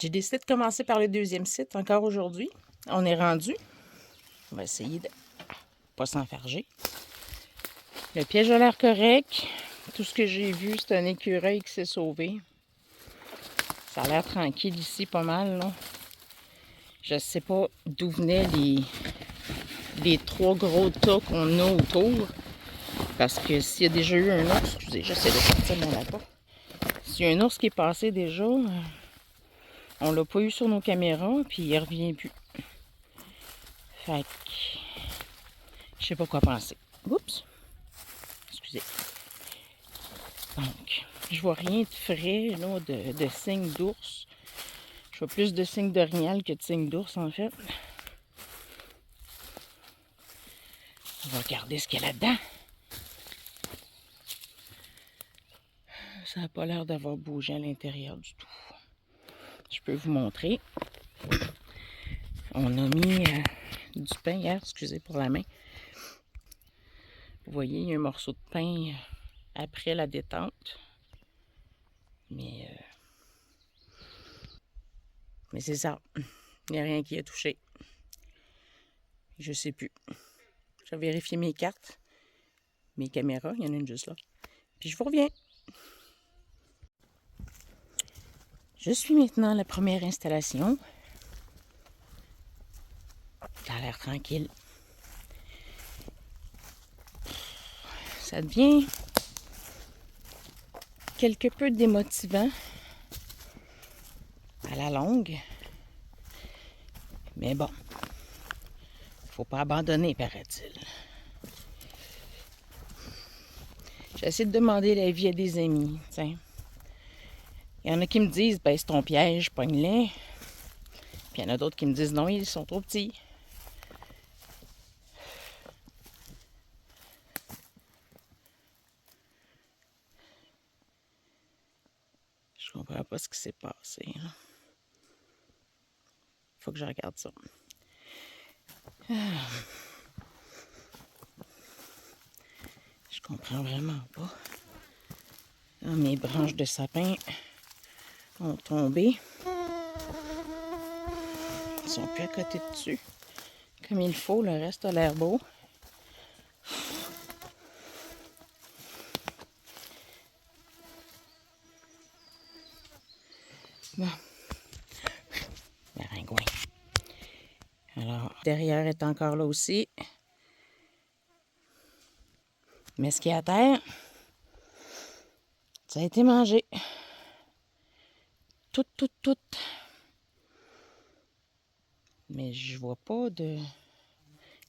J'ai décidé de commencer par le deuxième site encore aujourd'hui. On est rendu. On va essayer de pas s'enfarger. Le piège a l'air correct. Tout ce que j'ai vu, c'est un écureuil qui s'est sauvé. Ça a l'air tranquille ici, pas mal, là. Je sais pas d'où venaient les 3 gros tas qu'on a autour. Parce que s'il y a déjà eu un ours, excusez, j'essaie de sortir mon lapin. S'il y a un ours qui est passé déjà, on l'a pas eu sur nos caméras, puis il revient plus. Fait que je sais pas quoi penser. Oups! Excusez. Donc, je vois rien de frais, là, de signes d'ours. Je vois plus de signes d'orignal que de signes d'ours, en fait. On va regarder ce qu'il y a là-dedans. Ça n'a pas l'air d'avoir bougé à l'intérieur du tout. Je peux vous montrer. On a mis du pain hier, excusez pour la main. Vous voyez, il y a un morceau de pain après la détente. Mais c'est ça. Il n'y a rien qui a touché. Je sais plus. Je vais vérifier mes cartes, mes caméras. Il y en a une juste là. Puis je vous reviens. Je suis maintenant à la première installation. Ça a l'air tranquille. Ça devient quelque peu démotivant à la longue. Mais bon, faut pas abandonner, paraît-il. J'essaie de demander l'avis à des amis. Tiens. Il y en a qui me disent, baisse ton piège, pogne-les. Puis il y en a d'autres qui me disent, non, ils sont trop petits. Je comprends pas ce qui s'est passé. Là. Faut que je regarde ça. Je comprends vraiment pas. Là, mes branches de sapin ont tombé. Ils sont plus à côté dessus. Comme il faut, le reste a l'air beau. Bon. La ringouin. Alors, derrière est encore là aussi. Mais ce qui est à terre, ça a été mangé. Tout. Mais je vois pas de...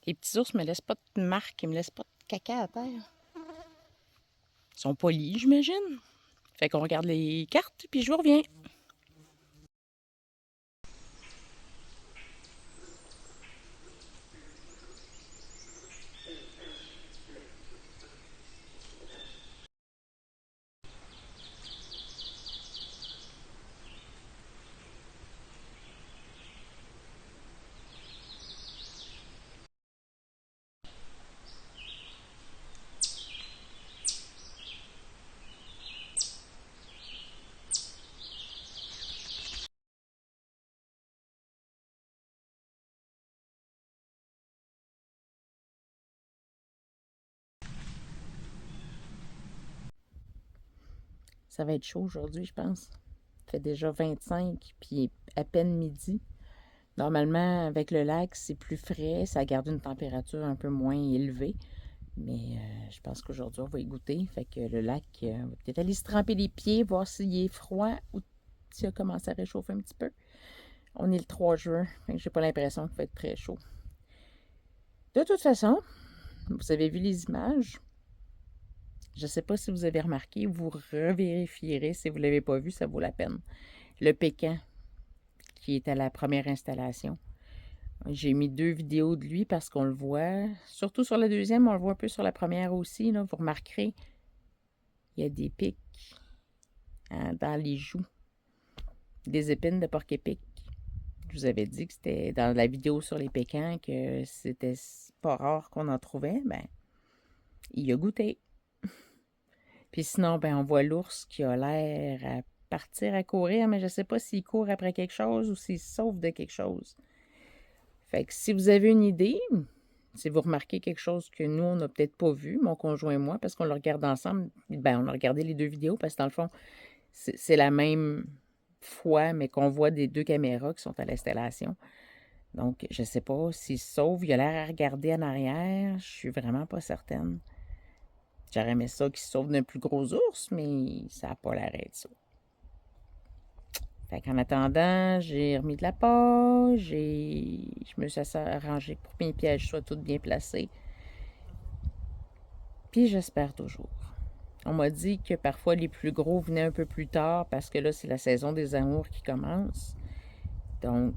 Les petits ours me laissent pas de marque, ils me laissent pas de caca à terre. Ils sont polis, j'imagine. Fait qu'on regarde les cartes, puis je vous reviens. Ça va être chaud aujourd'hui, je pense. Il fait déjà 25, puis à peine midi. Normalement, avec le lac, c'est plus frais. Ça garde une température un peu moins élevée. Mais je pense qu'aujourd'hui, on va y goûter. Fait que le lac, on va peut-être aller se tremper les pieds, voir s'il est froid ou s'il a commencé à réchauffer un petit peu. On est le 3 juin. Fait que j'ai pas l'impression qu'il va être très chaud. De toute façon, vous avez vu les images. Je ne sais pas si vous avez remarqué, vous revérifierez si vous ne l'avez pas vu, ça vaut la peine. Le pécan, qui est à la première installation. J'ai mis 2 vidéos de lui parce qu'on le voit, surtout sur la deuxième, on le voit un peu sur la première aussi. Là, vous remarquerez, il y a des pics dans les joues, des épines de porc-épic. Je vous avais dit que c'était dans la vidéo sur les pécans que c'était pas rare qu'on en trouvait. Ben, il a goûté. Puis sinon, ben, on voit l'ours qui a l'air partir à courir, mais je ne sais pas s'il court après quelque chose ou s'il se sauve de quelque chose. Fait que si vous avez une idée, si vous remarquez quelque chose que nous, on n'a peut-être pas vu, mon conjoint et moi, parce qu'on le regarde ensemble, ben on a regardé les 2 vidéos parce que dans le fond, c'est la même fois, mais qu'on voit des 2 caméras qui sont à l'installation. Donc, je ne sais pas s'il se sauve. Il a l'air à regarder en arrière. Je suis vraiment pas certaine. J'aurais aimé ça qu'il se sauve d'un plus gros ours, mais ça n'a pas l'air d'être ça. Fait qu'en attendant, j'ai remis de la pâte, je me suis arrangée pour que mes pièges soient toutes bien placés. Puis j'espère toujours. On m'a dit que parfois les plus gros venaient un peu plus tard parce que là, c'est la saison des amours qui commence. Donc,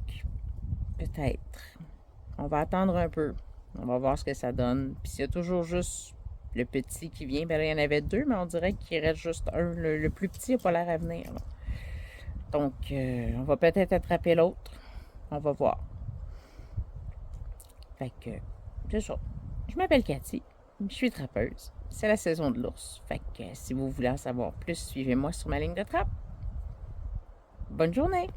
peut-être. On va attendre un peu. On va voir ce que ça donne. Puis s'il y a toujours juste le petit qui vient, ben là, il y en avait 2, mais on dirait qu'il reste juste un. Le plus petit n'a pas l'air à venir, là. Donc, on va peut-être attraper l'autre. On va voir. Fait que, c'est ça. Je m'appelle Cathy. Je suis trappeuse. C'est la saison de l'ours. Fait que si vous voulez en savoir plus, suivez-moi sur ma ligne de trappe. Bonne journée!